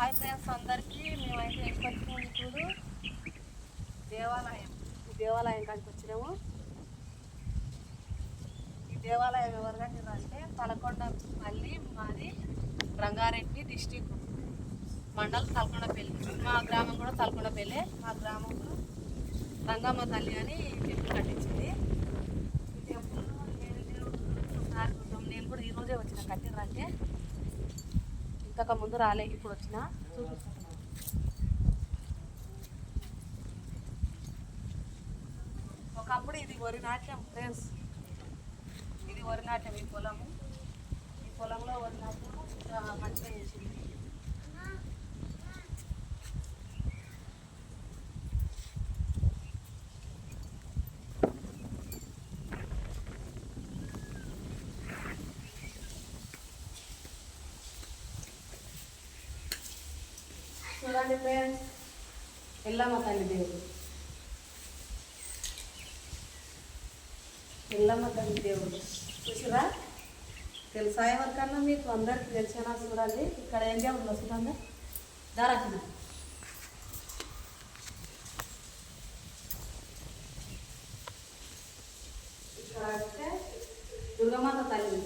Hi friends అందరికీ మేమైతే ఎక్కడికి ఇప్పుడు దేవాలయం ఈ దేవాలయం కాడికి వచ్చినాము. ఈ దేవాలయం ఎవరు కట్టిరంటే తలకొండపల్లి, మాది రంగారెడ్డి డిస్టిక్, మండలం తలకొండపల్లి. మా గ్రామం కూడా తలకొండపల్లి. మా గ్రామంలో రంగమ్మ తల్లి అని టెంపుల్ కట్టించింది. ఈ టెంపుల్ నేను కూడా ఈరోజే వచ్చిన. కట్టిరంటే ఇంతకు ముందు రాలే, ఇప్పుడు వచ్చిన చూపిస్తున్నాను. ఒకప్పుడు ఇది వరి నాట్యం ఫ్రెండ్స్, ఇది వరి నాట్యం. ఈ పొలంలో వరి నాట్యం మంచిగా చేసింది. చూడండి ఫ్రెండ్స్, ఎల్లమ్మ తల్లి దేవుడు, ఎల్లమ్మ తల్లి దేవుడు చూసిరా? తెలుసా ఎవరికన్నా? మీకు అందరికి తెలిసేనా? చూడండి ఇక్కడ ఏం దేవుడు వస్తుందా? దారాసిన ఇక్కడ వస్తే దుర్గమాత తల్లి.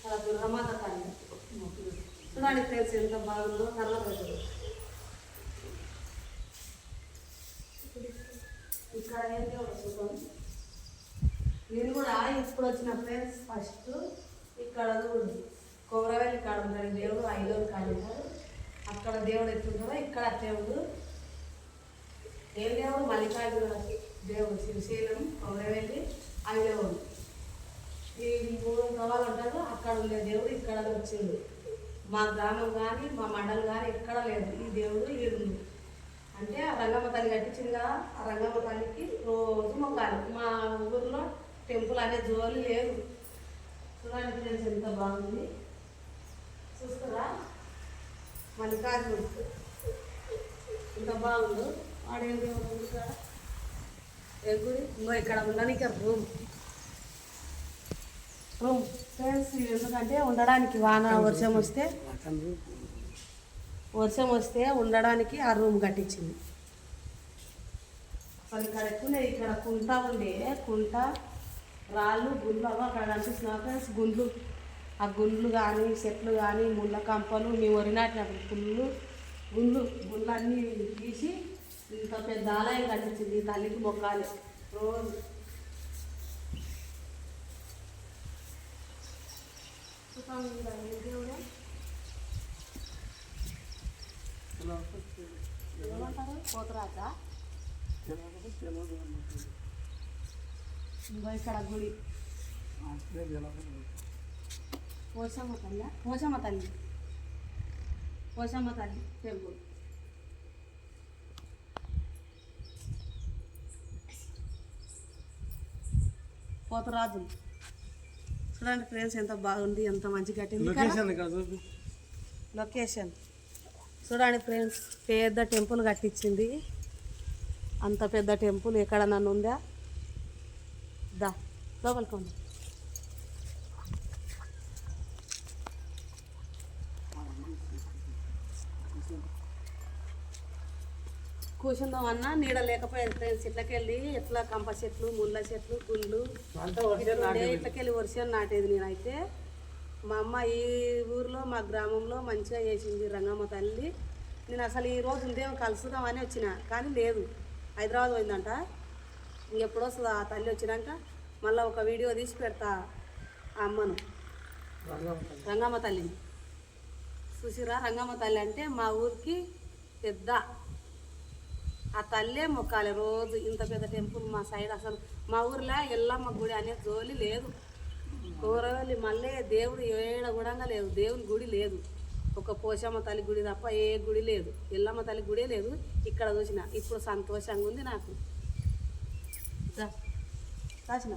అలా దుర్గమాత తల్లి చూడండి ఫ్రెండ్స్, ఎంత బాగుందో. నల్ల ప్రజలు ఇక్కడ ఏం దేవుడు చూద్దాం. నేను కూడా ఇప్పుడు వచ్చిన ఫ్రెండ్స్. ఫస్ట్ ఇక్కడ కొమరవెల్లి కాడ ఉంటాడు దేవుడు, 5వ కాడ ఉంటాడు. అక్కడ దేవుడు ఎత్తుంటాడో ఇక్కడ దేవుడు. ఏం దేవుడు? మల్లికార్జున దేవుడు, శ్రీశైలం, కొమరవెల్లి, 5వ. ఈ 3 గవాలు ఉంటాడు. అక్కడ ఉండే దేవుడు ఇక్కడ వచ్చిండు. మా గ్రామం కానీ మా మండలం కానీ ఎక్కడ లేదు ఈ దేవుడు. ఈడు అంటే ఆ రంగమ్మ తల్లి కట్టించింది కదా, ఆ రంగమ్మ తల్లికి రోజు మొక్కాలి. మా ఊర్లో టెంపుల్ అనే జోలి లేదు. చూడండి ఫ్రెండ్స్, ఎంత బాగుంది చూస్తారా? మల్లికార్జునుడు ఎంత బాగుందో. వాడేం దేవుడు ఉంది ఇక్కడ? ఏ గుడి? ఇంకో ఇక్కడ ఉండడానికి రూమ్ ఫ్రెండ్స్. ఎందుకంటే ఉండడానికి వర్షం వస్తే ఉండడానికి ఆ రూమ్ కట్టించింది. అసలు ఇక్కడ ఎక్కువ ఇక్కడ కుంట ఉండే, కుంట రాళ్ళు గుండ్లు అవి అక్కడ కనిపిస్తున్నాయి ఫ్రెండ్స్. గుండ్లు, ఆ గుండ్లు కానీ చెట్లు కానీ ముళ్ళ కంపలు మేము వరినాటినప్పుడు గుండ్లు అన్నీ తీసి ఇంత పెద్ద ఆలయం కట్టించింది. తల్లికి మొక్కాలి రోజు. ఏమంటారు? పోతరాజా. ఇక్కడ గుడి పోచమ్మ తల్లి టెంపుల్. పోతరాజులు చూడండి ఫ్రెండ్స్, ఎంత బాగుంది, ఎంత మంచి కట్టింది. లొకేషన్ చూడండి ఫ్రెండ్స్, పెద్ద టెంపుల్ కట్టించింది. అంత పెద్ద టెంపుల్ ఎక్కడ నన్ను ఉందా? దా లోపలికి ఉంది. కూర్చుందాం అన్నా నీడ లేకపోయేది ఫ్రెండ్స్. ఇట్లకెళ్ళి ఎట్లా కంప చెట్లు, ముళ్ళ చెట్లు, గుండ్లు ఇట్లకెళ్ళి వర్షం నాటేది. నేనైతే మా అమ్మ ఈ ఊర్లో మా గ్రామంలో మంచిగా చేసింది రంగమ్మ తల్లి. నేను అసలు ఈరోజు ఉదయం కలుసుదామని వచ్చిన, కానీ లేదు, హైదరాబాద్ పోయిందంట. ఇంకెప్పుడు వస్తుంది ఆ తల్లి వచ్చినాక మళ్ళీ ఒక వీడియో తీసి పెడతా ఆ అమ్మను, రంగమ్మ తల్లిని. చూసిరా? రంగమ్మ తల్లి అంటే మా ఊరికి పెద్ద. ఆ తల్లే మొక్కాలి రోజు. ఇంత పెద్ద టెంపుల్ మా సైడ్ అసలు మా ఊర్లో ఎల్లమ్మ గుడి అనే జోలి లేదు. కూరవల్లి మళ్ళీ దేవుడు ఏడ కూడా లేదు, దేవుని గుడి లేదు. ఒక పోషమ్మ తల్లి గుడి తప్ప ఏ గుడి లేదు. ఎల్లమ్మ తల్లి గుడే లేదు. ఇక్కడ చూసిన ఇప్పుడు సంతోషంగా ఉంది నాకు. రాసిన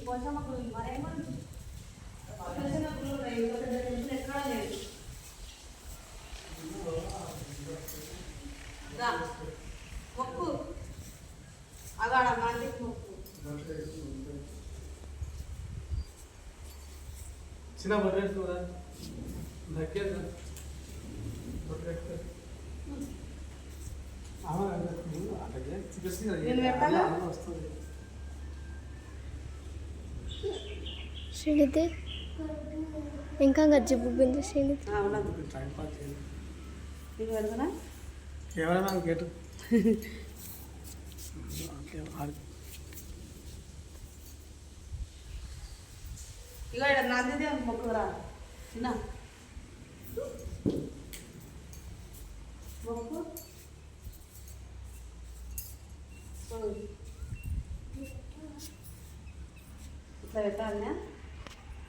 పోషమ్మ గుడి మరేమో ఎక్కడ లేదు. మొక్కు అగాడ చిన్న బట్టలు కదా దక్కేది శ్రీనిధి ఇంకా గజ్జి బుబ్బింది శ్రీనిధి టైం పాస్ చేయాలి నీకు పెడతానా కేవలం గేటు ఇక ఇక్కడ నాందిదే మొక్కురా చిన్న మొక్కు ఇట్లా పెట్టాలనే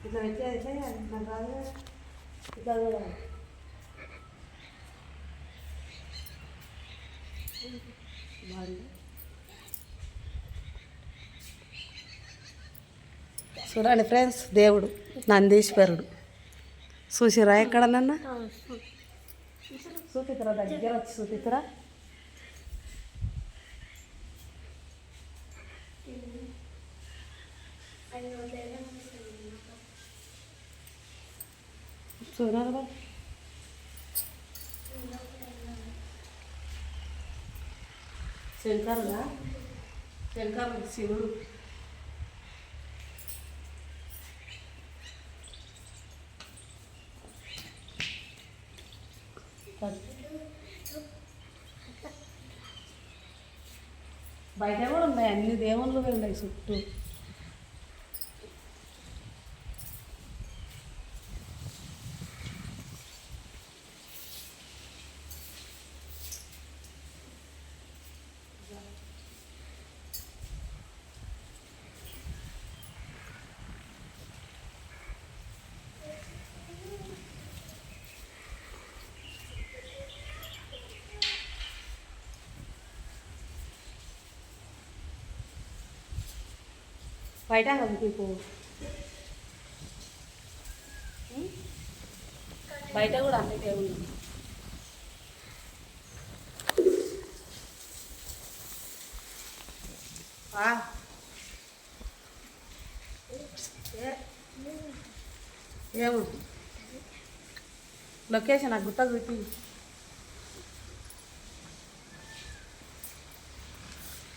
ఇట్లా పెట్టి అయితే నాకు రాదు ఇట్లా చూడాలి చూడండి ఫ్రెండ్స్ దేవుడు నందీశ్వరుడు చూసిరా ఎక్కడనన్నా చూపితరా దగ్గర వచ్చి చూపితరా చూడాలి శంకరుడా శంకరుడు శివుడు బయట కూడా ఉన్నాయి అన్ని దేవుళ్ళు ఉన్నాయి చుట్టూ బయట మీకు బయట కూడా అన్ని దేవుళ్ళు ఏమో లొకేషన్ ఆ గుట్ట చూపి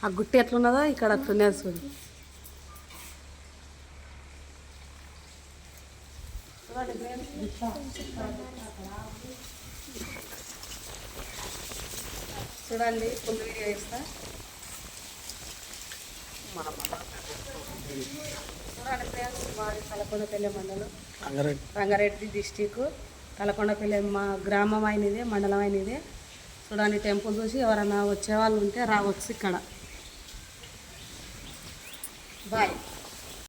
ఆ గుట్ట ఎట్లున్నదో ఇక్కడ అట్లున్నది చూడు చూడండి ఫుల్ వీడియో చేస్తా చూడండి ఫ్రెండ్స్ మాది తలకొండపల్లి మండలం రంగారెడ్డి డిస్టిక్ తలకొండపల్లి మా గ్రామం అయినదే మండలం అయినదే చూడండి టెంపుల్ చూసి ఎవరైనా వచ్చే వాళ్ళు ఉంటే రావచ్చు ఇక్కడ బాయ్